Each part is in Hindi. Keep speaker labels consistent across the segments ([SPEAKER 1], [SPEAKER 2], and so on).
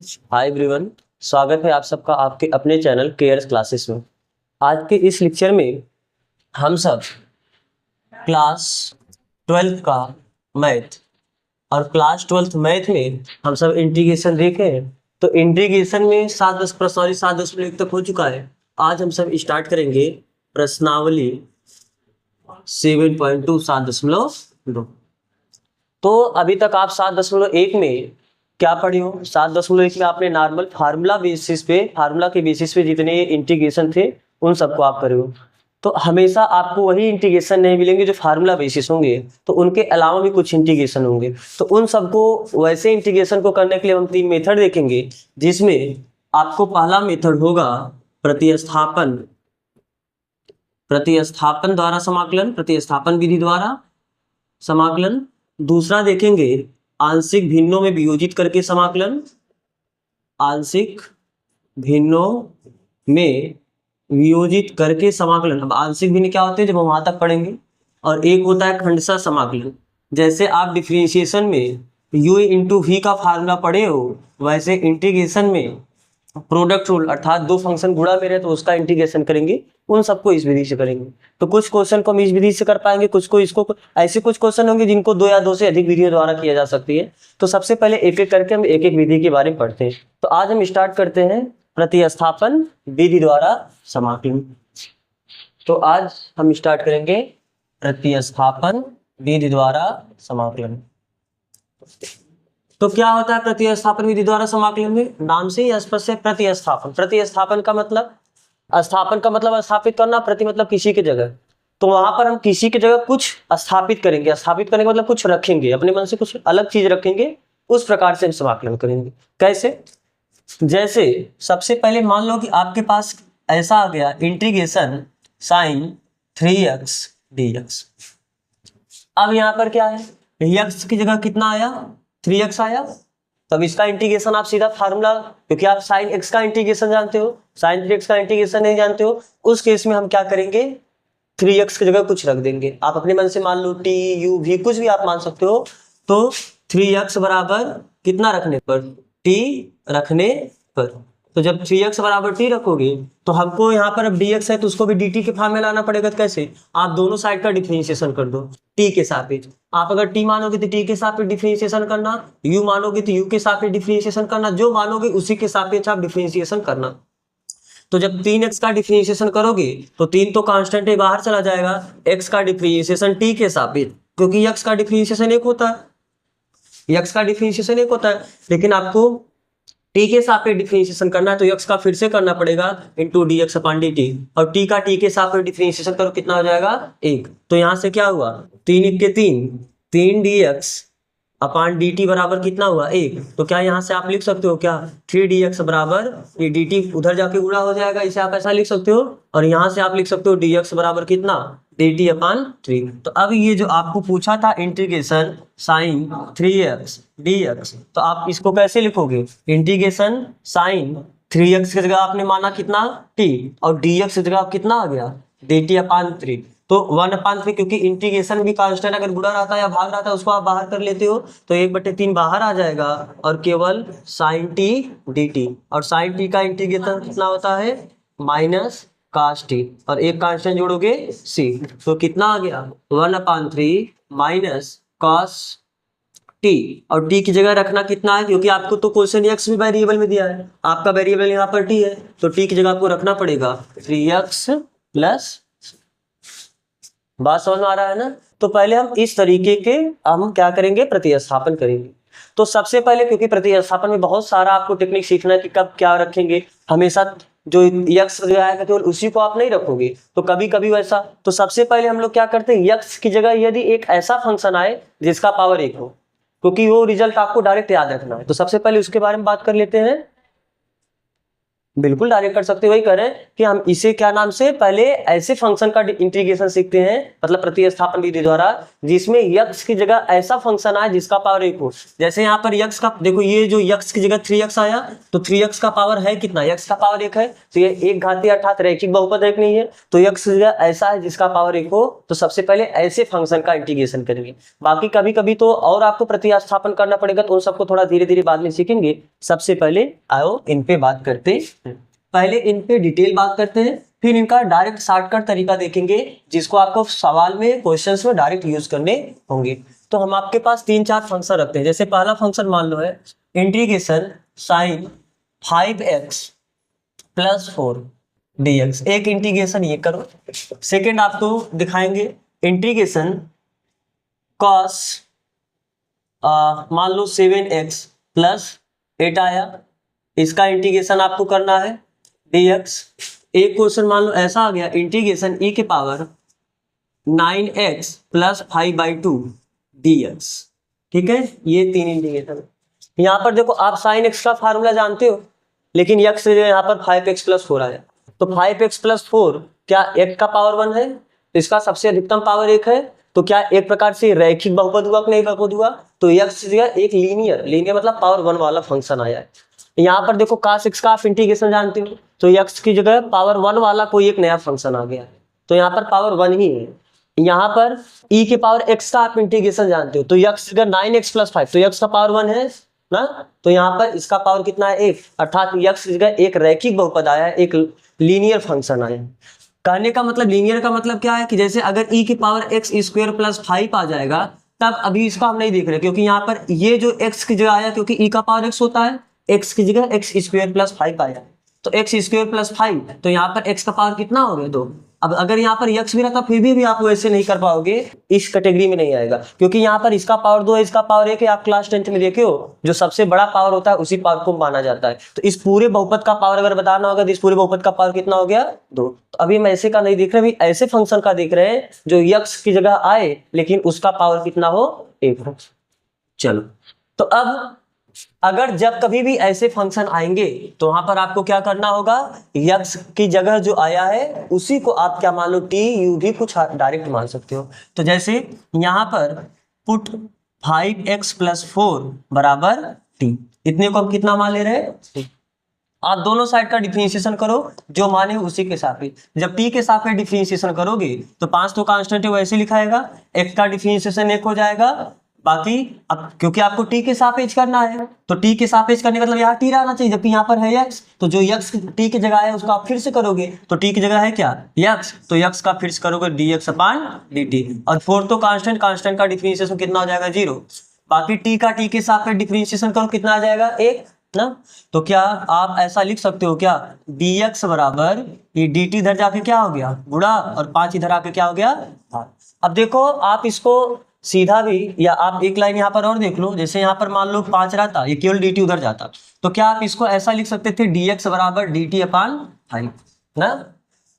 [SPEAKER 1] Hi everyone. स्वागत है आप सबका आपके अपने चैनल केयर्स क्लासेस में। आज के इस लेक्चर में हम सब क्लास 12th का मैथ और क्लास 12th मैथ में हम सब इंटीग्रेशन देखे हैं। तो इंटीग्रेशन में 7.1 तक हो चुका है। आज हम सब स्टार्ट करेंगे प्रश्नावली 7.2 7.2। तो अभी तक आप 7.1 में क्या पढ़े हो? 7.1 में आपने नॉर्मल फार्मूला के बेसिस पे जितने इंटीग्रेशन थे उन सबको आप करे हो। तो हमेशा आपको वही इंटीग्रेशन नहीं मिलेंगे जो फार्मूला बेसिस होंगे, तो उनके अलावा भी कुछ इंटीग्रेशन होंगे। तो उन सबको वैसे इंटीग्रेशन को करने के लिए हम 3 मेथड देखेंगे, जिसमें आपको पहला मेथड होगा प्रतिस्थापन द्वारा समाकलन, प्रतिस्थापन विधि द्वारा समाकलन। दूसरा देखेंगे आंशिक भिन्नों में वियोजित करके समाकलन, आंशिक भिन्नों में वियोजित करके समाकलन। अब आंशिक भिन्न क्या होते हैं जब हम वहां तक पढ़ेंगे। और एक होता है खंडशः समाकलन। जैसे आप डिफरेंशिएशन में u इंटू वी का फार्मूला पढ़े हो, वैसे इंटीग्रेशन में प्रोडक्ट रूल अर्थात दो फंक्शन गुणा में रहे तो उसका इंटीग्रेशन करेंगे। उन सबको इस विधि से करेंगे। तो कुछ क्वेश्चन को हम इस विधि से कर पाएंगे, कुछ को इसको, ऐसे कुछ क्वेश्चन होंगे जिनको 2 या 2 से अधिक विधियों द्वारा किया जा सकती है। तो सबसे पहले एक एक करके हम एक एक विधि के बारे में पढ़ते हैं। तो आज हम स्टार्ट करते हैं प्रतिस्थापन विधि द्वारा समाकलन। तो आज हम स्टार्ट करेंगे प्रतिस्थापन विधि द्वारा समाकलन। तो क्या होता है प्रतिस्थापन विधि द्वारा समाकलन में? नाम से ही स्पष्ट है, प्रतिस्थापन। प्रतिस्थापन का मतलब, स्थापन का मतलब स्थापित करना, प्रति मतलब किसी की जगह। तो वहां पर हम किसी की जगह कुछ स्थापित करेंगे। स्थापित करने का मतलब कुछ रखेंगे, अपने मन से कुछ अलग चीज रखेंगे, उस प्रकार से हम समाकलन करेंगे। कैसे? जैसे सबसे पहले मान लो कि आपके पास ऐसा आ गया इंटीग्रेशन साइन 3x dx। अब यहाँ पर क्या है, x की जगह कितना आया? 3x आया। तब इसका इंटीग्रेशन आप सीधा फार्मूला, क्योंकि आप साइन x का इंटीग्रेशन जानते हो, साइन 3x का इंटीग्रेशन नहीं जानते हो, उस केस में हम क्या करेंगे, 3x की जगह कुछ रख देंगे। आप अपने मन से मान लो t u v कुछ भी आप मान सकते हो। तो 3x बराबर कितना रखने पर? t रखने पर। तो जब 3x बराबर t रखोगे तो हमको यहाँ पर अब dx है तो उसको भी dt के फॉर्म में लाना पड़ेगा। तो कैसे? आप दोनों साइड का डिफरेंशिएशन कर दो t के सापेक्ष। आप अगर t मानोगे तो t के सापेक्ष डिफरेंशिएशन करना, u मानोगे तो u के सापेक्ष डिफरेंशिएशन करना, जो मानोगे उसी के सापेक्ष आप डिफरेंशिएशन करना। तो जब 3x का डिफरेंशिएशन करोगे तो 3 तो कांस्टेंट है, बाहर चला जाएगा। x का डिफरेंशिएशन t के सापेक्ष, क्योंकि x का डिफरेंशिएशन एक होता है, x का डिफरेंशिएशन एक होता है, लेकिन आपको t के सापेक्ष डिफरेंशिएशन करना है तो x का फिर से करना पड़ेगा इंटू dx अपॉन dt। और t का t के सापेक्ष डिफरेंशिएशन करो, कितना हो जाएगा? 1। तो यहाँ से क्या हुआ, 3 के 3 dx अपॉन dt बराबर कितना हुआ? 1। तो क्या यहाँ से आप लिख सकते हो क्या, 3dx बराबर, ये dt उधर जाके गुणा हो जाएगा, इसे आप ऐसा लिख सकते हो। और यहाँ से आप लिख सकते हो dx बराबर कितना, dt अपॉन 3। तो अब ये जो आपको पूछा था इंटीग्रेशन साइन 3x dx, तो आप इसको कैसे लिखोगे? इंटीग्रेशन साइन 3x की जगह आपने माना कितना, t, और dx की जगह कितना आ गया, dt अपॉन 3। तो 1/3, क्योंकि इंटीग्रेशन भी कांस्टेंट अगर गुणा रहता है या भाग रहता है उसको आप बाहर कर लेते हो, तो 1/3 बाहर आ जाएगा और केवल साइन t dt। और साइन t का इंटीग्रेशन कितना होता है, माइनस कास टी, और एक कांस्टेंट जोड़ोगे c, तो कितना आ गया 1/3 माइनस कॉस टी। और टी की जगह रखना कितना है, क्योंकि आपको तो क्वेश्चन एक्स भी वेरिएबल में दिया है, आपका वेरिएबल यहाँ पर टी है, तो टी की जगह आपको रखना पड़ेगा 3x प्लस। बात समझ में आ रहा है ना? तो पहले हम इस तरीके के हम क्या करेंगे, प्रतिस्थापन करेंगे। तो सबसे पहले, क्योंकि प्रतिस्थापन में बहुत सारा आपको टेक्निक सीखना है कि कब क्या रखेंगे, हमेशा जो यक्स जो आएगा केवल उसी को आप नहीं रखोगे, तो कभी कभी वैसा। तो सबसे पहले हम लोग क्या करते हैं, यक्स की जगह यदि एक ऐसा फंक्शन आए जिसका पावर 1 हो, क्योंकि वो रिजल्ट आपको डायरेक्ट याद रखना है, तो सबसे पहले उसके बारे में बात कर लेते हैं। बिल्कुल डायरेक्ट कर सकते हो, वही करें कि हम इसे क्या नाम से पहले ऐसे फंक्शन का इंटीग्रेशन सीखते हैं, मतलब प्रतिस्थापन विधि द्वारा, जिसमें यक्स की जगह ऐसा फंक्शन आए जिसका पावर 1 हो। जैसे यहाँ पर यक्स का देखो, ये जो यक्स की जगह 3x आया, तो 3x का पावर है कितना, यक्स का पावर 1 है, तो ये एक घातीय अर्थात रैखिक बहुपद एक नहीं है, तो यक्स की जगह ऐसा है जिसका पावर 1 हो, तो सबसे पहले ऐसे फंक्शन का इंटीग्रेशन करेंगे। बाकी कभी कभी तो और आपको प्रतिस्थापन करना पड़ेगा, तो उन सबको थोड़ा धीरे धीरे बाद में सीखेंगे। सबसे पहले आओ इन पे बात करते हैं, पहले इन पे डिटेल बात करते हैं, फिर इनका डायरेक्ट शॉर्टकट तरीका देखेंगे जिसको आपको सवाल में क्वेश्चंस में डायरेक्ट यूज करने होंगे। तो हम आपके पास 3-4 फंक्शन रखते हैं। जैसे पहला फंक्शन मान लो है इंटीग्रेशन साइन 5x + 4 dx, एक इंटीग्रेशन ये करो। सेकेंड आपको दिखाएंगे इंटीग्रेशन कॉस मान लो 7x + 8 आया, इसका इंटीग्रेशन आपको करना है dx। एक क्वेश्चन मान लो ऐसा आ गया इंटीग्रेशन e की पावर 9x + 5/2 dx, ठीक है, ये 3 इंटीग्रेशन। यहाँ पर देखो आप sin x का फार्मूला जानते हो, लेकिन x से यहाँ पर 5x + 4 आया, तो 5x + 4 क्या x का पावर 1 है, इसका सबसे अधिकतम पावर 1 है, तो क्या एक प्रकार से रैखिक बहुपद हुआ कि नहीं बहुपद हुआ, तो x की जगह एक लीनियर मतलब पावर 1 वाला फंक्शन आया है। यहाँ पर देखो cos x का आप इंटीग्रेशन जानते हो, तो x की जगह पावर 1 वाला कोई एक नया फंक्शन आ गया है, तो यहाँ पर पावर 1 ही है। यहाँ पर e की पावर x का आप इंटीग्रेशन जानते हो, तो x की जगह 9x + 5, तो x का पावर 1 है ना, तो यहाँ पर इसका पावर कितना है 1, अर्थात x की जगह एक रैखिक बहुपद आया है, एक लीनियर फंक्शन आया है। कहने का मतलब लीनियर का मतलब क्या है कि जैसे अगर e की पावर x² + 5 आ जाएगा, तब अभी इसका हम नहीं देख रहे, क्योंकि यहाँ पर ये जो x की जगह आया, क्योंकि e का पावर x होता है, x की जगह x² + 5 आया, तो x² + 5, तो यहाँ पर x का पावर कितना हो गया 2। अब अगर यहाँ पर x भी रहता फिर भी आप वैसे नहीं कर पाओगे, इस कैटेगरी में नहीं आएगा, क्योंकि यहाँ पर इसका पावर 2 है, इसका पावर 1 है। आप क्लास 10th में देखे हो, जो सबसे बड़ा पावर होता है उसी पावर को माना जाता है। तो इस पूरे बहुपद का पावर अगर बताना होगा, तो इस पूरे बहुपद का पावर कितना हो गया 2। तो अभी हम ऐसे का नहीं देख रहे, अभी ऐसे फंक्शन का देख रहे हैं जो x की जगह आए लेकिन उसका पावर कितना हो 1 हो। चलो, तो अब अगर जब कभी भी ऐसे फंक्शन आएंगे तो वहां पर आपको क्या करना होगा, x की जगह जो आया है उसी को आप क्या मान लो t u भी कुछ डायरेक्ट मान सकते हो। तो जैसे यहाँ पर पुट 5x + 4 = t, इतने को हम कितना मान ले रहे हैं, आप दोनों साइड का डिफरेंशिएशन करो, जो माने उसी के सापेक्ष। जब t के सापेक्ष डिफरेंशिएशन करोगे तो 5 तो कांस्टेंट है वैसे लिखा जाएगा, x का डिफरेंशिएशन 1 हो जाएगा। बाकी अब क्योंकि आपको t के सापेक्ष करना है, तो t के सापेक्ष करने का मतलब यहाँ t रहना चाहिए, जबकि यहाँ पर है x, तो जो x t की जगह है उसको आप फिर से करोगे, तो t की जगह है क्या x, तो x का फिर से करोगे dx/dt। और 4 तो कांस्टेंट का डिफरेंशिएशन कितना हो जाएगा 0। बाकी t का t के सापेक्ष डिफरेंशिएशन करो, कितना आ जाएगा 1 ना। तो क्या आप ऐसा लिख सकते हो क्या, dx बराबर ये dt इधर जाके क्या हो गया गुणा, और 5 इधर आके क्या हो गया भाग। अब देखो आप इसको सीधा भी, या आप एक लाइन यहाँ पर और देख लो, जैसे यहाँ पर मान लो 5 रहता, ये केवल dt उधर जाता, तो क्या आप इसको ऐसा लिख सकते थे dx बराबर dt/5 ना।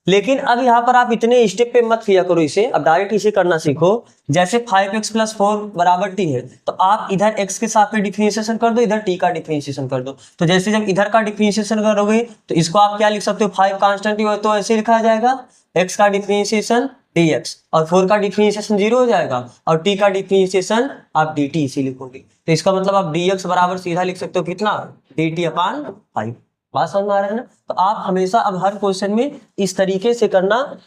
[SPEAKER 1] लेकिन अब यहाँ पर आप इतने स्टेप पे मत किया करो इसे, अब डायरेक्ट इसे करना सीखो। जैसे 5x + 4 = t है, तो आप इधर x के साथ में डिफरेंशिएशन कर दो, इधर t का डिफरेंशिएशन कर दो। तो जैसे जब इधर का डिफरेंशिएशन करोगे तो इसको आप क्या लिख सकते हो, 5 कांस्टेंट ही तो ऐसे लिखा जाएगा, x का डिफरेंशिएशन dx, और 4 का डिफरेंशिएशन 0 हो जाएगा, और t का डिफरेंशिएशन आप dt इसी लिखोगे। तो इसका मतलब आप dx बराबर सीधा लिख सकते हो कितना, dt/5। बात समझ में आ रहा है ना। तो आप हमेशा अब हर क्वेश्चन में इस तरीके से करना,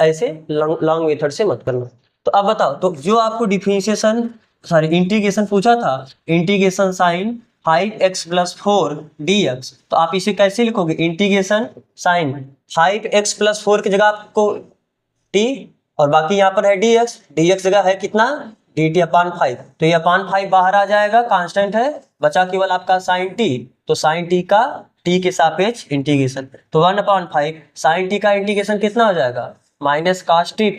[SPEAKER 1] ऐसे लॉन्ग मेथड से मत करना। तो अब बताओ, तो जो आपको इंटीग्रेशन पूछा था, इंटीग्रेशन साइन 5x + 4 dx, तो आप इसे कैसे लिखोगे, इंटीग्रेशन साइन 5x + 4 की जगह आपको t, और बाकी यहाँ पर है dx जगह है कितना dt/5, तो ये /5 बाहर आ जाएगा, कांस्टेंट है, बचा केवल आपका साइन t, तो साइन t का t के सापेक्ष इंटीग्रेशन, तो 1/5 साइन t का इंटीग्रेशन कितना हो जाएगा -cos t +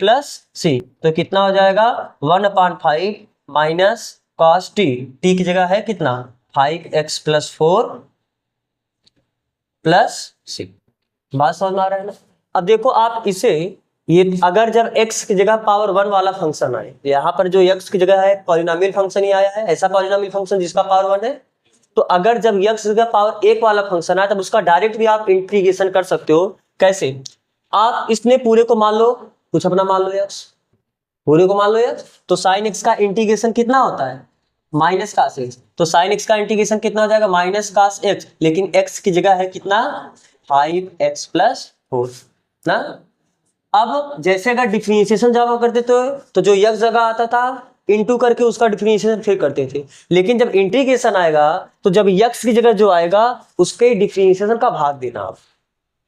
[SPEAKER 1] c, तो कितना हो जाएगा 1/5 -cos t, t की जगह है कितना 5x + 4 + c। बात समझ में आ रहा है ना। अब देखो आप इसे, ये अगर जब x की जगह पावर 1 वाला फंक्शन आए, यहाँ पर जो x की जगह है पॉलिनोमियल फंक्शन ही आया है, ऐसा पॉलिनोमियल फंक्शन जिसका पावर 1 है, तो अगर जब x की जगह पावर 1 वाला फंक्शन आए तब उसका डायरेक्ट भी आप इंटीग्रेशन कर सकते हो। कैसे? आप इसने पूरे को मान लो, कुछ अपना मान लो x, पूरे को मान लो x, तो sin x का इंटीग्रेशन कितना होता है? Minus cos x। तो sin x का इंटीग्रेशन कितना हो जाएगा? माइनस कास x, लेकिन x की जगह है कितना? 5x प्लस 4 ना। अब जैसे अगर डिफरेंशिएशन जमा करते तो जो x जगह आता था इनटू करके उसका डिफरेंशिएशन फिर करते थे, लेकिन जब इंटीग्रेशन आएगा तो जब x की जगह जो आएगा उसके डिफरेंशिएशन का भाग देना। आप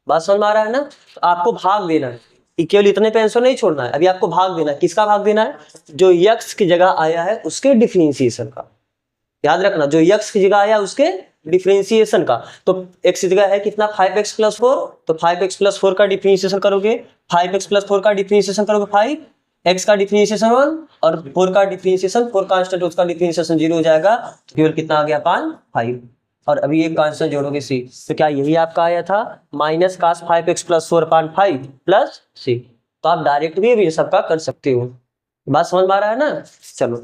[SPEAKER 1] बात समझ में आ रहा है ना? तो आपको भाग देना है, केवल इतने पे आंसर नहीं छोड़ना है, अभी आपको भाग देना है। किसका भाग देना है? जो x की जगह आया है उसके डिफरेंशिएशन का। याद रखना, जो x की जगह आया उसके डिफरेंशिएशन का। तो x की जगह है कितना? 5x प्लस 4, तो 5x प्लस 4 का डिफरेंशिएशन करोगे, 5x प्लस 4 का डिफरेंशिएशन करोगे 5, x का डिफरेंशिएशन 1 और 4 का डिफरेंशिएशन 4 कांस्टेंट, उसका डिफरेंशिएशन 0 हो जाएगा। तो केवल कितना आ गया? अपान 5। और अभी एक कांस्टेंट जोड़ोगे c, तो क्या यही आपका आया था? माइनस कास 5x प्लस 4 अपान 5 प्लस c। तो आप डायरेक्ट भी ये सबका कर सकते हो। बात समझ में आ रहा है ना? चलो,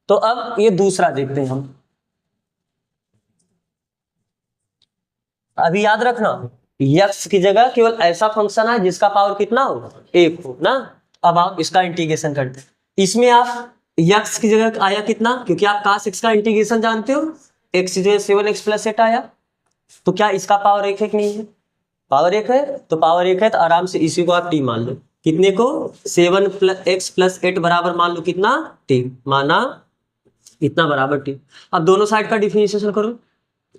[SPEAKER 1] तो अब ये दूसरा देखते हैं हम। अभी याद रखना, x की जगह केवल ऐसा फंक्शन है जिसका पावर कितना हो? 1 हो ना। अब आप इसका इंटीग्रेशन करते हैं। इसमें आप x की जगह आया कितना? क्योंकि आप cos x का इंटीग्रेशन जानते हो, x की जगह 7x प्लस 8 आया, तो क्या इसका पावर 1 है कि नहीं है? पावर 1 है, तो पावर 1 है तो आराम से इसी को आप t मान लो। कितने को? 7x प्लस 8 बराबर मान लो कितना? t, माना इतना बराबर t। अब दोनों साइड का डिफरेंशिएशन करो।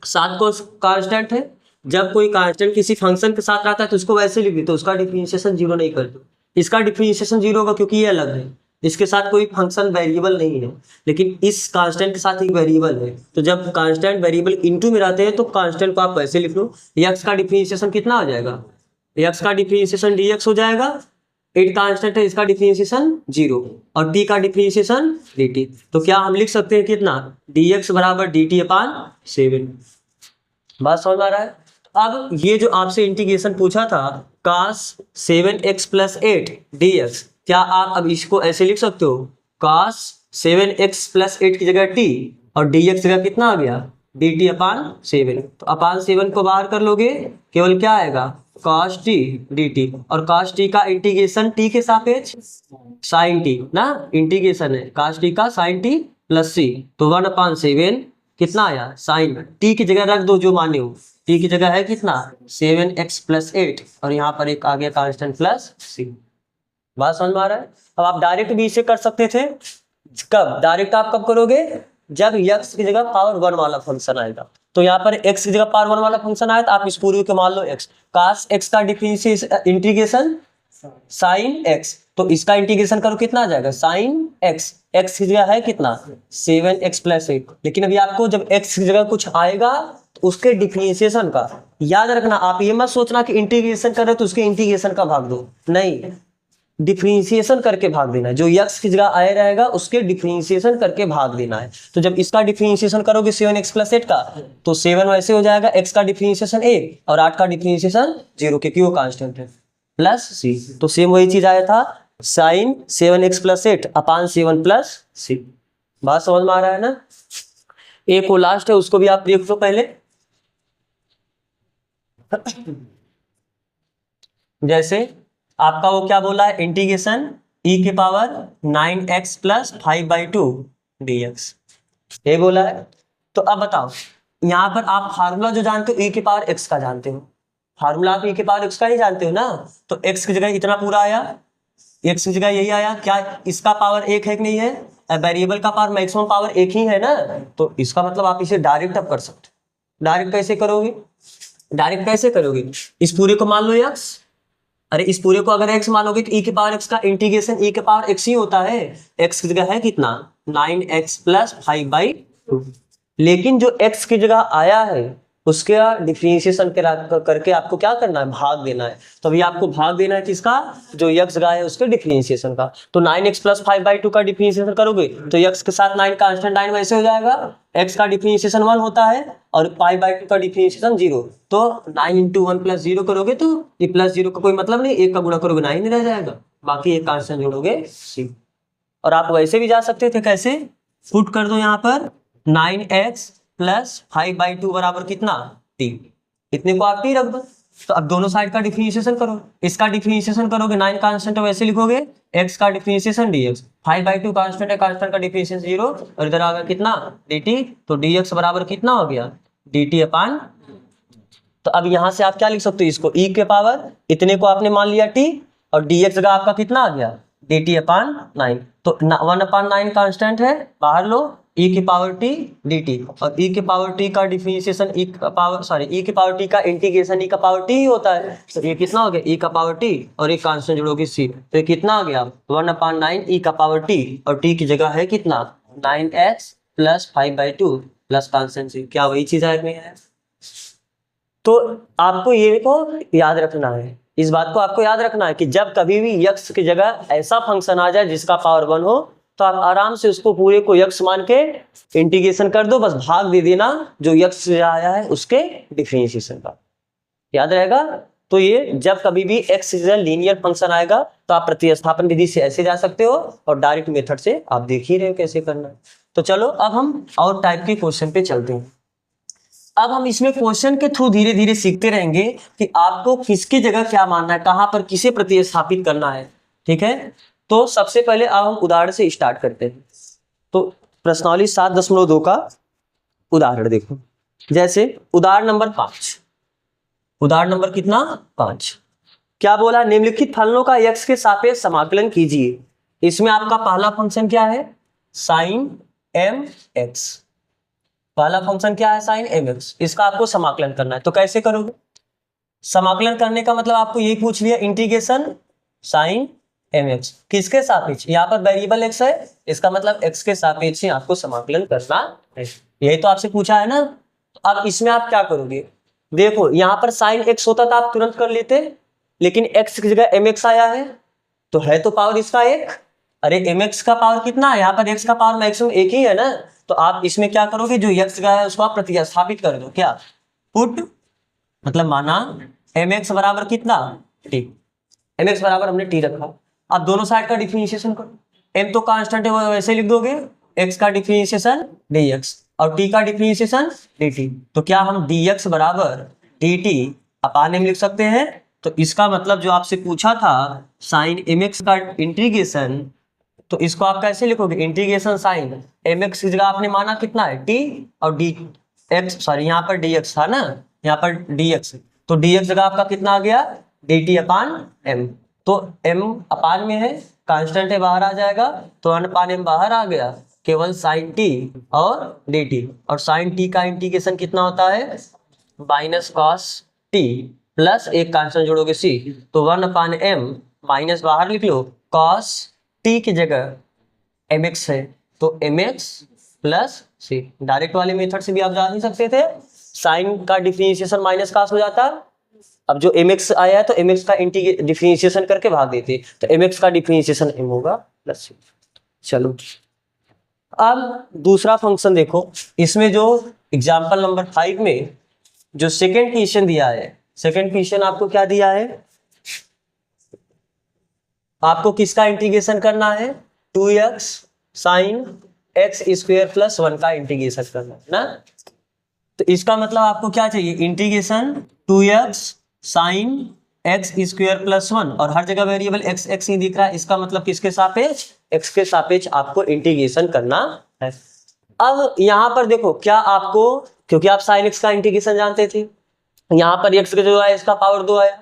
[SPEAKER 1] 7 को कांस्टेंट है, जब कोई कांस्टेंट किसी फंक्शन के साथ रहता है तो उसको वैसे लिख दो, तो उसका डिफरेंशिएशन 0 नहीं कर दो। इसका डिफरेंशिएशन 0 होगा क्योंकि ये अलग है, इसके साथ कोई फंक्शन वेरिएबल नहीं है, लेकिन इस कांस्टेंट के साथ एक वेरिएबल है। तो जब कांस्टेंट वेरिएबल इनटू में रहते हैं तो कांस्टेंट को आप वैसे लिख लो। x का डिफरेंशिएशन कितना हो जाएगा? x का डिफरेंशिएशन dx हो जाएगा। 8 कांस्टेंट है, इसका डिफरेंशिएशन 0 और t का डिफरेंशिएशन dt। तो क्या हम लिख सकते हैं कितना? dx बराबर dt अपान 7। बात समझ में आ रहा है? अब ये जो आपसे इंटीग्रेशन पूछा था cos 7x प्लस 8 dx, क्या आप अब इसको ऐसे लिख सकते हो? cos 7x प्लस 8 की जगह t और dx जगह कितना आ गया? dt अपान 7। तो अपान 7 को बाहर कर लोगे, केवल क्या आएगा? cos t dt, और cos t का इंटीग्रेशन t के सापेक्ष sin t ना, इंटीग्रेशन है cos t का sin t प्लस c, तो 1 अपान 7 कितना आया? sin t की जगह रख दो जो माने हो, t की जगह है कितना? 7x प्लस 8 और यहाँ पर एक आ गया कांस्टेंट प्लस c। बात समझ में आ रहा है? अब आप डायरेक्ट भी इसे कर सकते थे। कब डायरेक्ट आप कब करोगे? जब x की जगह पावर 1 वाला फंक्शन आएगा। तो यहाँ पर x की जगह पावर 1 वाला फंक्शन आया तो आप इस पूरे को मान लो x, cos x का डिफरेंशिएशन इंटीग्रेशन sin x, तो इसका इंटीग्रेशन करो कितना आ जाएगा? sin x, x की जगह है कितना? 7x प्लस 8, लेकिन अभी आपको जब x की जगह कुछ आएगा तो उसके डिफरेंशिएशन का याद रखना। आप ये मत सोचना कि इंटीग्रेशन कर रहे तो उसके इंटीग्रेशन का भाग दो, नहीं, डिफरेंशिएशन करके भाग देना है। जो x की जगह आया रहेगा उसके डिफरेंशिएशन करके भाग देना है। तो जब इसका डिफरेंशिएशन करोगे 7x प्लस 8 का, तो 7 वैसे हो जाएगा, x का डिफरेंशिएशन 1 और 8 का डिफरेंशिएशन 0 क्योंकि वो कांस्टेंट है, प्लस c। तो सेम वही चीज आया था, साइन 7x प्लस 8 अपान 7 प्लस c। बात समझ में आ रहा है ना? एक वो लास्ट है, उसको भी आप देख लो पहले। जैसे आपका वो क्या बोला है? इंटीग्रेशन e के पावर 9x प्लस 5/2 dx, ये बोला है। तो अब बताओ, यहाँ पर आप फार्मूला जो जानते हो e के पावर x का जानते हो, फार्मूला आप e के पावर x का ही जानते हो ना। तो x की जगह इतना पूरा आया, x की जगह यही आया, क्या इसका पावर 1 है कि नहीं है? वेरिएबल का पावर मैक्सिमम पावर 1 ही है ना, तो इसका मतलब आप इसे डायरेक्ट अब कर सकते हो। डायरेक्ट कैसे करोगे? डायरेक्ट कैसे करोगे? इस पूरे को मान लो x, अरे इस पूरे को अगर x मानोगे तो e के पावर x का इंटीग्रेशन e के पावर x ही होता है। x की जगह है कितना? 9x प्लस 5/2, लेकिन जो x की जगह आया है उसके डिफरेंशिएशन करके आपको क्या करना है? भाग देना है। तो अभी आपको भाग देना है किसका? जो x जगह है उसके डिफरेंशिएशन का। तो 9x प्लस 5/2 का डिफरेंशिएशन करोगे तो x के साथ 9 कांस्टेंट 9 वैसे हो जाएगा, x का डिफरेंशिएशन 1 होता है और 5/2 का डिफरेंशिएशन 0। तो 9 इंटू 1 प्लस 0 करोगे तो ये प्लस 0 का कोई मतलब नहीं, 1 का गुणा करोगे 9 ही रह जाएगा, बाकी एक कांस्टेंट जोड़ोगे c। और आप वैसे भी जा सकते थे, कैसे? पुट कर दो यहाँ पर 9x प्लस 5/2 बराबर कितना टी, इतने को आप टी रख दो। तो अब दोनों साइड का डिफरेंशिएशन करो, इसका डिफरेंशिएशन करोगे 9 कांस्टेंट है वैसे लिखोगे, x का डिफरेंशिएशन dx, 5/2 कांस्टेंट है, कांस्टेंट का डिफरेंशिएशन 0 और इधर आ गया कितना dt, तो dx बराबर कितना हो गया dt अपान। तो अब यहां से आप क्या लिख सकते हो, इसको e के पावर इतने को आपने मान लिया t और dx जगह आपका कितना आ गया dt अपान 9, तो 1/9 कांस्टेंट है बाहर लो, e की पावर t dt और e की पावर t का डिफरेंशिएशन e की पावर t का इंटीग्रेशन e का पावर t ही होता है, तो ये कितना हो गया e का पावर t और एक कांस्टेंट जोड़ोगे c, तो ये कितना हो गया 1/9 e का पावर t और t की जगह है कितना 9x plus 5/2 plus constant c, क्या वही चीज है। तो आपको ये को याद रखना है, इस बात को आपको याद रखना है कि जब कभी भी यक्स की जगह ऐसा फंक्शन आ जाए जिसका पावर 1 हो तो आप आराम से उसको पूरे को यक्स मान के इंटीग्रेशन कर दो, बस भाग दे देना जो यक्स से आया है उसके डिफरेंशिएशन का, याद रहेगा। तो ये जब कभी भी एक्स से लीनियर फंक्शन आएगा तो आप प्रतिस्थापन विधि से ऐसे जा सकते हो और डायरेक्ट मेथड से आप देख ही रहे हो कैसे करना है। तो चलो अब हम और टाइप के क्वेश्चन पे चलते हैं। अब हम इसमें क्वेश्चन के थ्रू धीरे धीरे सीखते रहेंगे कि आपको किसकी जगह क्या मानना है, कहां पर किसे प्रतिस्थापित करना है, ठीक है। तो सबसे पहले अब हम उदाहरण से स्टार्ट करते हैं। तो प्रश्नावली 7.2 का उदाहरण देखो, जैसे उदाहरण नंबर 5, उदाहरण नंबर कितना 5, क्या बोला, निम्नलिखित फलनों का x के सापेक्ष समाकलन कीजिए। इसमें आपका पहला फंक्शन क्या है साइन mx, पहला फंक्शन क्या है साइन mx, इसका आपको समाकलन करना है। तो कैसे करोगे, समाकलन करने का मतलब आपको यही पूछ लिया इंटीग्रेशन साइन mx किसके सापेक्ष, यहाँ पर वेरिएबल x है, इसका मतलब x के सापेक्ष ही आपको समाकलन करना है, यही तो आपसे पूछा है ना। तो अब इसमें आप क्या करोगे, देखो यहाँ पर साइन x होता तो आप तुरंत कर लेते, लेकिन x की जगह mx आया है तो है तो पावर इसका एक, अरे mx का पावर कितना है, यहाँ पर x का पावर मैक्सिमम एक ही है ना। तो आप इसमें क्या करोगे, जो x का है उसको आप प्रतिस्थापित कर दो, क्या पुट, मतलब माना mx बराबर कितना t, mx बराबर हमने t रखा। अब दोनों साइड का डिफरेंशिएशन करो, m तो कांस्टेंट है वो वैसे लिख दोगे, x का डिफरेंशिएशन dx और t का डिफरेंशिएशन dt, तो क्या हम dx बराबर dt अपान m लिख सकते हैं। तो इसका मतलब जो आपसे पूछा था साइन mx का इंटीग्रेशन, तो इसको आप कैसे लिखोगे, इंटीग्रेशन साइन mx की जगह आपने माना कितना है t और dx, सॉरी यहाँ पर dx था ना, यहाँ पर dx, तो dx जगह आपका कितना आ गया dt अपान m, तो m अपान में है कांस्टेंट है बाहर आ जाएगा, तो 1 अपान m बाहर आ गया, केवल साइन t और dt, और साइन t का इंटीग्रेशन कितना होता है माइनस कॉस t प्लस एक कांस्टेंट जोड़ोगे c, तो 1 अपान m माइनस बाहर लिख लो कॉस t की जगह mx है, तो mx प्लस c, डायरेक्ट वाले मेथड से भी आप जा नहीं सकते थे, साइन का डिफरेंशिएशन माइनस कास हो जाता, अब जो mx आया है तो mx का डिफरेंशिएशन करके भाग देते, तो mx का डिफरेंशिएशन m होगा प्लस c। चलो अब दूसरा फंक्शन देखो, इसमें जो एग्जाम्पल नंबर 5 में जो सेकेंड क्वेश्चन दिया है, सेकेंड क्वेश्चन आपको क्या दिया है, आपको किसका इंटीग्रेशन करना है 2x sine x square plus 1 का इंटीग्रेशन करना है ना। तो इसका मतलब आपको क्या चाहिए, integration 2x sine x square plus 1, और हर जगह वेरिएबल x x ही दिख रहा है, इसका मतलब किसके सापेक्ष x के सापेक्ष आपको इंटीग्रेशन करना है। अब यहाँ पर देखो क्या आपको, क्योंकि आप साइन x का इंटीग्रेशन जानते थे, यहाँ पर x जो है इसका पावर 2 आया,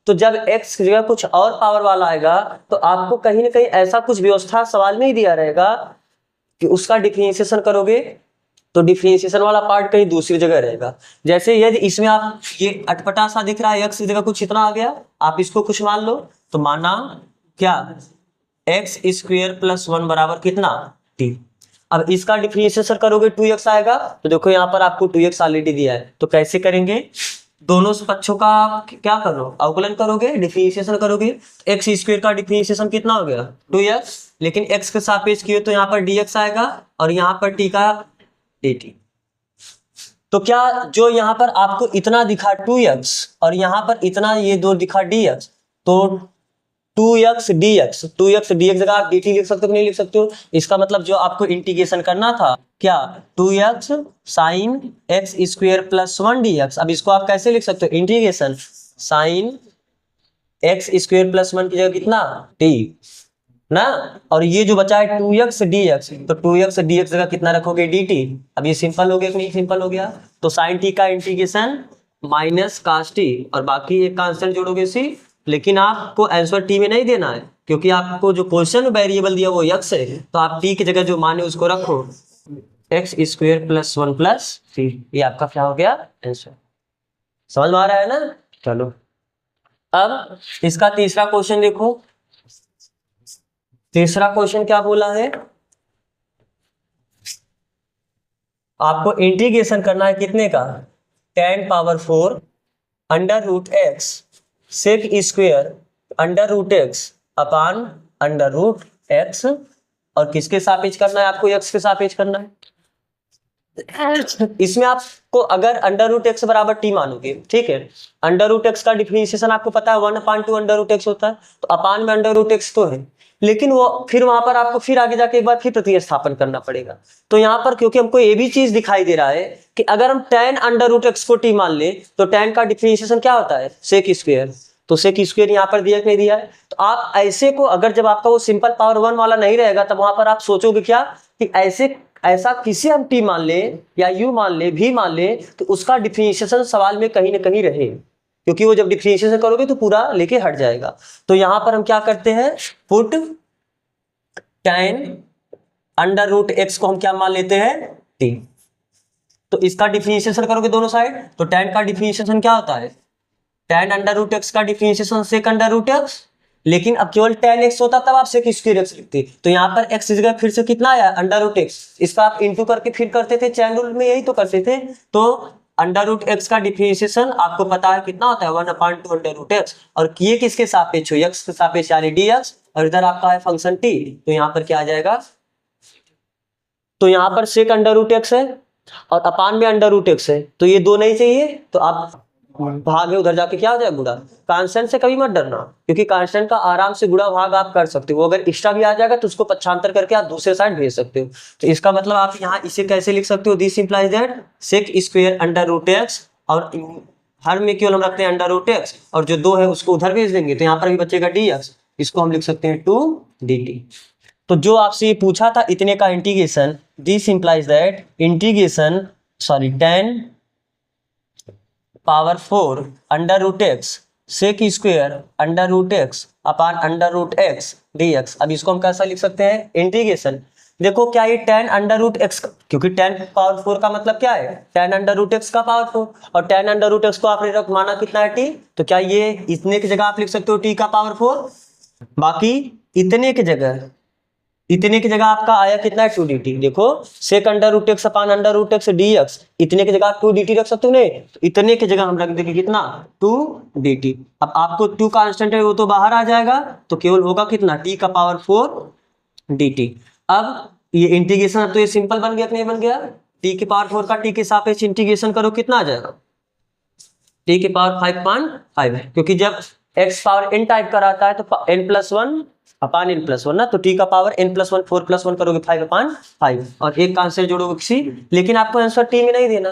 [SPEAKER 1] तो जब x की जगह कुछ और पावर वाला आएगा तो आपको कहीं ना कहीं ऐसा कुछ व्यवस्था सवाल में ही दिया रहेगा कि उसका डिफरेंशिएशन करोगे तो डिफरेंशिएशन वाला पार्ट कहीं दूसरी जगह रहेगा। जैसे यदि इसमें आप ये अटपटा सा दिख रहा है x की जगह कुछ इतना आ गया, आप इसको कुछ मान लो, तो माना क्या x स्क्वायर प्लस 1 बराबर कितना t, अब इसका डिफरेंशिएशन करोगे 2x आएगा, तो देखो यहाँ पर आपको 2x ऑलरेडी दिया है, तो कैसे करेंगे, दोनों पक्षों का क्या करो अवकलन करोगे, डिफरेंशिएशन करोगे, एक्स स्क्वायर का डिफरेंशिएशन कितना हो गया 2x, लेकिन x के सापेक्ष किए तो यहाँ पर dx आएगा और यहाँ पर t का dt। तो क्या जो यहाँ पर आपको इतना दिखा 2x और यहाँ पर इतना ये दो दिखा dx, तो 2x dx, 2x dx जगह आप dt लिख सकते हो कि नहीं लिख सकते हो। इसका मतलब जो आपको इंटीग्रेशन करना था क्या, 2x sine x square plus 1 dx। अब इसको आप कैसे लिख सकते हो, integration sine x square plus 1 की जगह कितना t ना, और ये जो बचा है 2x dx, तो 2x dx जगह कितना रखोगे dt। अब ये सिंपल हो गया कि नहीं सिंपल हो गया। तो साइन t का इंटीग्रेशन माइनस कास t और बाकी एक कांस्टेंट जोड़ोगे c, लेकिन आपको आंसर t में नहीं देना है क्योंकि आपको जो क्वेश्चन वेरिएबल दिया वो x है, तो आप t की जगह जो माने उसको रखो, x square plus 1 plus c, ये आपका क्या हो गया आंसर। समझ में आ रहा है ना। चलो अब इसका तीसरा क्वेश्चन देखो। तीसरा क्वेश्चन क्या बोला है, आपको इंटीग्रेशन करना है कितने का, tan power 4 under root x sec square under root x upon under root x, और किसके सापेक्ष करना है आपको, एक्स के सापेक्ष करना है। इसमें आपको अगर अंडर रूट एक्स बराबर टी मानोगे, ठीक है, अंडर रूट एक्स का डिफरेंशिएशन आपको पता है 1/2 अंडर रूट एक्स होता है, तो अपान में अंडर रूट एक्स तो है, लेकिन वो फिर वहां पर आपको फिर आगे जाके एक बार फिर प्रतिस्थापन करना पड़ेगा। तो यहाँ पर क्योंकि हमको ये भी चीज दिखाई दे रहा है कि अगर हम tan अंडर रूट एक्स को टी मान ले तो tan का डिफरेंशिएशन क्या होता है सेक स्क्वायर, तो सेक स्क्वायर यहाँ पर दिया कि नहीं दिया है। तो आप ऐसे को अगर जब आपका वो सिंपल पावर 1 वाला नहीं रहेगा तब वहां पर आप सोचोगे क्या कि ऐसा किसी हम टी मान ले या यू मान ले भी मान ले तो उसका डिफरेंशिएशन सवाल में कहीं ना कहीं रहे, क्योंकि वो जब डिफरेंशिएशन करोगे तो पूरा लेके हट जाएगा। तो यहां पर हम क्या करते हैं, put tan under root x को हम क्या मान लेते हैं t, तो इसका डिफरेंशिएशन करोगे दोनों साइड, तो tan का डिफरेंशिएशन क्या होता है, tan अंडर रूट एक्स का डिफरेंशिएशन सेक अंडर रूट एक्स, लेकिन अब केवल tan x होता तब आप सेक स्क्वायर एक्स लिखते, तो यहाँ पर x की जगह फिर से कितना आया अंडर रूट एक्स, इसका आप इंटू करके फिर करते थे, चैन रूल में यही तो करते थे। तो अंडर रूट एक्स का डिफरेंशिएशन आपको पता है कितना होता है 1/2 अंडर रूट एक्स, और ये किसके सापेक्ष हो, x के सापेक्ष यानी dx, और इधर आपका है फंक्शन t, तो यहाँ पर क्या आ जाएगा, तो यहाँ पर सेक अंडर रूट एक्स है और अपान में अंडर रूट एक्स है, तो ये दो नहीं चाहिए, तो आप भाग में उधर जाके क्या हो जाएगा गुणा। कांस्टेंट से कभी मत डरना क्योंकि कांस्टेंट का आराम से गुणा भाग आप कर सकते हो, अगर एक्स्ट्रा भी आ जाएगा तो उसको पक्षांतर करके आप दूसरे साइड भेज सकते हो। तो इसका मतलब आप यहाँ इसे कैसे लिख सकते हो, this implies that sec square under root x, और हर में केवल हम रखते हैं अंडर रूट एक्स, और जो दो है उसको उधर भेज देंगे तो यहाँ पर भी बचेगा dx, इसको हम लिख सकते हैं 2 dt। तो जो आपसे ये पूछा था इतने का integration, this implies that integration tan power 4 under root x sec square under root x upon under root x dx। अब इसको हम कैसा लिख सकते हैं, इंटीग्रेशन, देखो क्या ये tan अंडर रूट एक्स, क्योंकि tan पावर 4 का मतलब क्या है tan अंडर रूट एक्स का पावर 4, और tan अंडर रूट एक्स को आपने माना कितना है t, तो क्या ये इतने की जगह आप लिख सकते हो t का पावर 4, बाकी इतने की जगह आपका आया कितना है 2 dt। देखो sec under root x upon under root x dx, इतने की जगह आप 2 dt रख सकते हो नहीं, तो इतने की जगह हम रख देंगे कितना 2 dt। अब आपको 2 कांस्टेंट है वो तो बाहर आ जाएगा, तो केवल होगा कितना t का पावर 4 dt। अब ये इंटीग्रेशन, अब तो ये सिंपल बन गया कि नहीं बन गया, t के पावर 4 का t के सापेक्ष इंटीग्रेशन करो कितना आ जाएगा, t के पावर 5.5 है, क्योंकि जब x पावर n टाइप कराता है तो n+1 अपान n+1 ना, तो t का पावर n+1 4+1 करोगे 5/5, और एक कांस्टेंट जोड़ोगे किसी, लेकिन आपको आंसर t में नहीं देना,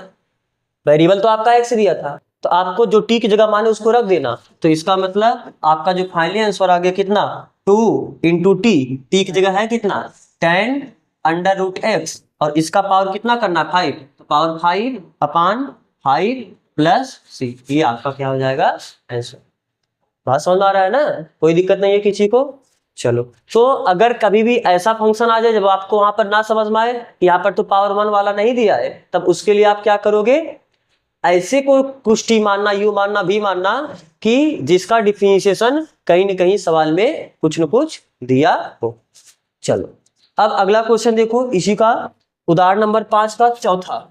[SPEAKER 1] वेरिएबल तो आपका x दिया था, तो आपको जो t की जगह माने उसको रख देना। तो इसका मतलब आपका जो फाइनली आंसर आ गया कितना 2 × t की जगह है कितना tan अंडर रूट एक्स, और इसका पावर कितना करना 5, तो पावर 5/5 प्लस c, ये आपका क्या हो जाएगा आंसर। बात समझ आ रहा है ना, कोई दिक्कत नहीं है किसी को। चलो, तो अगर कभी भी ऐसा फंक्शन आ जाए जब आपको वहां पर ना समझ में आए, यहाँ पर तो पावर 1 वाला नहीं दिया है, तब उसके लिए आप क्या करोगे, ऐसे को कुछ टी मानना यू मानना भी मानना कि जिसका डिफरेंशिएशन कहीं न कहीं सवाल में कुछ न कुछ दिया हो। चलो अब अगला क्वेश्चन देखो, इसी का उदाहरण नंबर 5 का चौथा,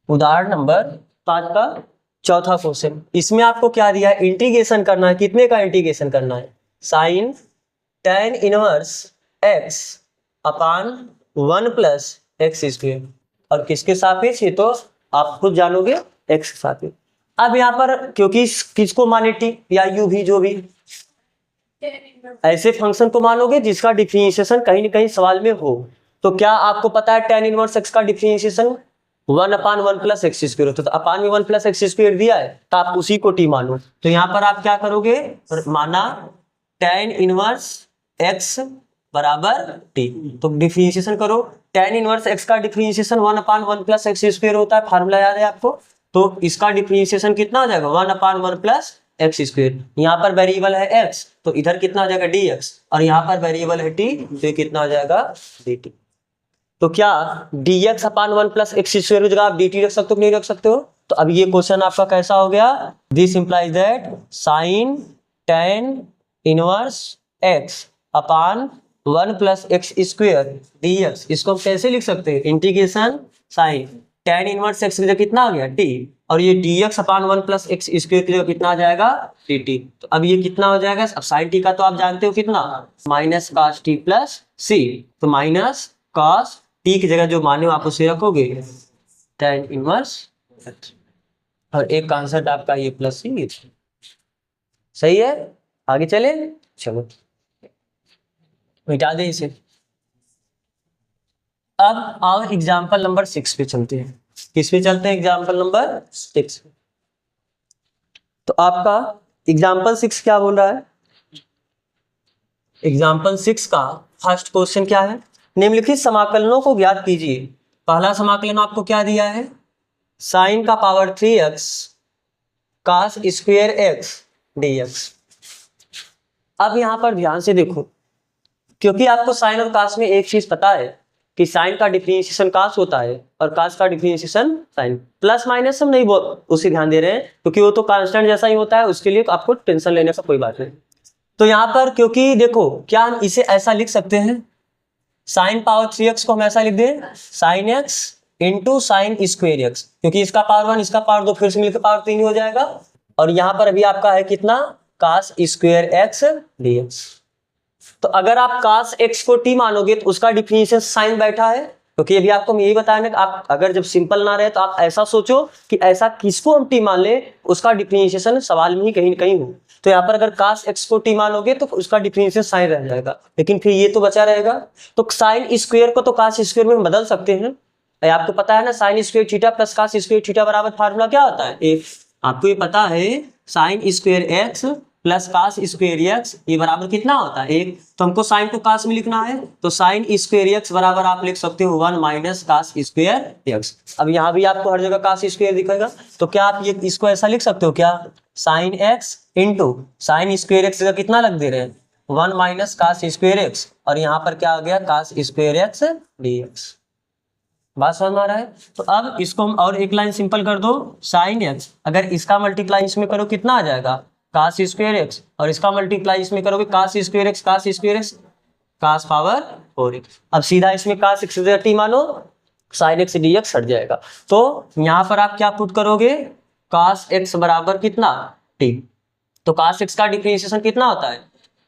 [SPEAKER 1] उदाहरण नंबर 5 का चौथा क्वेश्चन। इसमें आपको क्या दिया है, इंटीग्रेशन करना है, कितने का इंटीग्रेशन करना है, sign tan inverse x upon 1 + x square, और किसके सापेक्ष, ये तो आप खुद जानोगे x के सापेक्ष। अब यहाँ पर क्योंकि किसको माने टी या यू भी जो भी ऐसे फंक्शन को मानोगे जिसका डिफरेंशिएशन कहीं ना कहीं सवाल में हो। तो क्या आपको पता है tan इनवर्स x का डिफरेंशिएशन 1/1 प्लस एक्स स्क्वायर होता है। तो अपान में 1 प्लस एक्स स्क्वायर दिया है तो आप उसी को टी मानो। तो यहाँ पर आप क्या करोगे, माना tan इनवर्स x बराबर टी, तो डिफरेंशिएशन करो। tan इनवर्स x का डिफरेंशिएशन 1/1 प्लस एक्स स्क्वायर होता है, फार्मूला याद है आपको। तो इसका डिफरेंशिएशन कितना हो जाएगा 1/1 प्लस एक्स स्क्वायर। यहाँ पर वेरिएबल है x तो इधर कितना हो जाएगा dx, और यहाँ पर वेरिएबल है t तो ये कितना हो जाएगा dt। तो क्या dx अपान 1 प्लस एक्स स्क्वायर की जगह आप dt रख सकते हो कि नहीं रख सकते हो। तो अब ये क्वेश्चन आपका कैसा हो गया, this implies that sine tan inverse x upon 1 plus x square dx, इसको हम कैसे लिख सकते हैं, integration sine tan inverse x की जगह कितना आ गया t, और ये dx अपान 1 प्लस एक्स स्क्वायर की जगह कितना आ जाएगा dt। तो अब ये कितना हो जाएगा, अब साइन t का तो आप जानते हो कितना, minus cos t plus c। तो माइनस cos t की जगह जो माने हो आप उसे रखोगे tan इनवर्स x, और एक कॉन्सेप्ट आपका ये प्लस सी। सही है, आगे चले, चलो मिटा दे इसे। अब आओ एग्जाम्पल नंबर 6 पे चलते हैं। किस पे चलते हैं, एग्जाम्पल नंबर 6। तो आपका एग्जाम्पल 6 क्या बोल रहा है, एग्जाम्पल 6 का फर्स्ट क्वेश्चन क्या है, निम्नलिखित समाकलनों को ज्ञात कीजिए। पहला समाकलन आपको क्या दिया है, साइन का power 3x cos square x dx। अब यहां पर ध्यान से देखो, क्योंकि आपको साइन और कास में एक चीज पता है कि साइन का डिफरेंशिएशन कास होता है और कास का डिफरेंशिएशन साइन। प्लस माइनस हम नहीं उसे ध्यान दे रहे हैं क्योंकि वो तो कांस्टेंट जैसा ही होता है, उसके लिए आपको टेंशन लेने का कोई बात नहीं। तो यहाँ पर क्योंकि देखो क्या हम इसे ऐसा लिख सकते हैं, साइन पावर 3x को हम ऐसा लिख दें sine x into sine square x, क्योंकि इसका पावर 1 इसका पावर 2 फिर से मिलकर पावर 3 हो जाएगा। और यहाँ पर अभी आपका है कितना, cos स्क्वेयर x dx। तो अगर आप cos x को t मानोगे तो उसका डिफरेंशिएशन साइन बैठा है, क्योंकि अभी आपको यही बताया ना कि आप अगर जब सिंपल ना रहे तो आप ऐसा सोचो कि ऐसा किसको हम t मान ले, उसका डिफरेंशिएशन सवाल में ही कहीं न कहीं हो। तो यहाँ पर अगर cos x को t मानोगे तो उसका डिफरेंशिएशन साइन रह जाएगा, लेकिन फिर ये तो बचा रहेगा। तो साइन स्क्वायर को तो cos स्क्वायर में बदल सकते हैं। आपको पता है ना sine square theta plus cos square theta बराबर फार्मूला क्या होता है, एक आपको ये पता है sign square x plus cos square x ये बराबर कितना होता है, एक। तो हमको साइन को cos में लिखना है तो साइन स्क्वायर x बराबर आप लिख सकते हो 1 माइनस cos स्क्वायर x। अब यहाँ भी आपको हर जगह cos स्क्वायर दिखेगा, तो क्या आप ये इसको ऐसा लिख सकते हो क्या, sine x into sine square x का कितना लग दे रहे हैं 1 माइनस cos स्क्वायर x, और यहाँ पर क्या आ गया cos स्क्वायर x dx। बात समझ में आ रहा है। तो अब इसको हम और एक लाइन सिंपल कर दो, साइन x अगर इसका मल्टीप्लाई इसमें करो कितना आ जाएगा cos स्क्वायर x, और इसका मल्टीप्लाई इसमें करोगे cos square x cos power 4x। अब सीधा इसमें cos x t मानो sin x dx हट जाएगा। तो यहाँ पर आप क्या पुट करोगे, cos x बराबर कितना t, तो cos x का डिफरेंशिएशन कितना होता है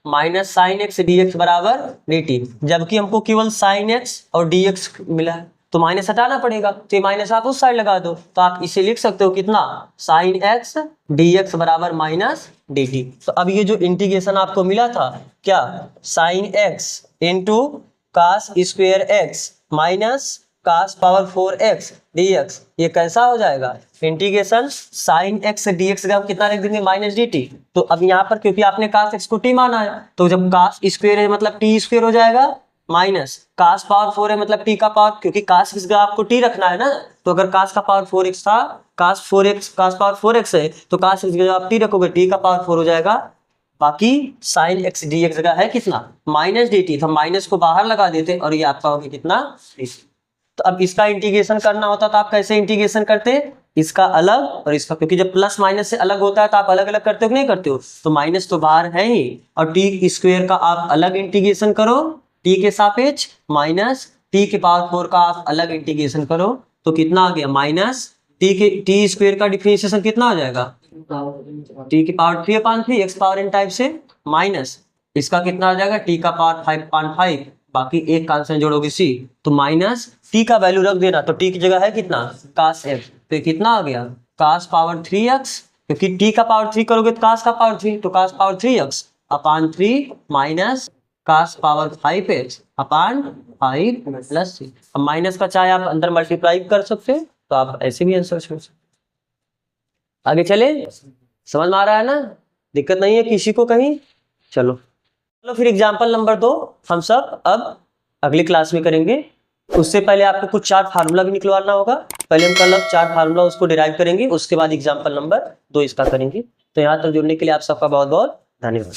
[SPEAKER 1] माइनस sin x dx बराबर dt, जबकि हमको केवल sin x और dx मिला है तो माइनस हटाना पड़ेगा, तो ये माइनस आप उस साइड लगा दो। तो आप इसे लिख सकते हो कितना साइन x dx बराबर माइनस dt। तो अब ये जो इंटीग्रेशन आपको मिला था क्या, sine x into cos square x माइनस cos पावर 4x dx, ये कैसा हो जाएगा इंटीग्रेशन साइन x dx का हम कितना लिख देंगे माइनस dt। तो अब यहाँ पर क्योंकि आपने cos x को t माना है तो जब cos स्क्वायर है मतलब t स्क्वायर हो जाएगा, माइनस cos पावर 4 है मतलब t का पावर, क्योंकि cos की जगह आपको t रखना है ना, तो अगर cos का पावर 4x था cos पावर 4x है तो cos की जगह आप t रखोगे, t का पावर 4 हो जाएगा। बाकी sin x dx जगह है कितना माइनस dt, तो हम माइनस को बाहर लगा देते और ये आपका हो गया कितना dt। तो अब इसका इंटीग्रेशन करना होता तो आप कैसे इंटीग्रेशन करते, इसका अलग और इसका, क्योंकि जब प्लस माइनस से अलग होता है तो आप अलग अलग करते हो कि नहीं करते हो, तो माइनस तो बाहर है ही, और टी स्क्वायर का आप अलग इंटीग्रेशन करो t के सापेक्ष माइनस t के पावर 4 का आप अलग इंटीग्रेशन करो, तो कितना आ गया माइनस t स्क्वायर का डिफरेंशिएशन कितना हो जाएगा t की power 3/3 x power n type से, माइनस इसका कितना आ जाएगा t का पावर 5/5, बाकी एक कांस्टेंट जोड़ोगे c, तो माइनस t का वैल्यू रख देना, तो t की जगह है कितना cos f, तो कितना आ गया cos पावर 3x, क्योंकि t का पावर 3 करोगे तो cos का पावर 3, तो cos पावर 3x अपान 3 माइनस cos पावर 5x अपान 5 प्लस 3। अब माइनस का चाहे आप अंदर मल्टीप्लाई कर सकते हैं, तो आप ऐसे भी आंसर छोड़ सकते। आगे चले, समझ में आ रहा है ना, दिक्कत नहीं है किसी को कहीं। चलो फिर एग्जाम्पल नंबर 2 हम सब अब अगली क्लास में करेंगे। उससे पहले आपको कुछ 4 फार्मूला भी निकलवाना होगा। पहले हम कल 4 फार्मूला उसको डिराइव करेंगे, उसके बाद एग्जाम्पल नंबर 2 इसका करेंगे। तो यहाँ तक जुड़ने के लिए आप सबका बहुत बहुत धन्यवाद।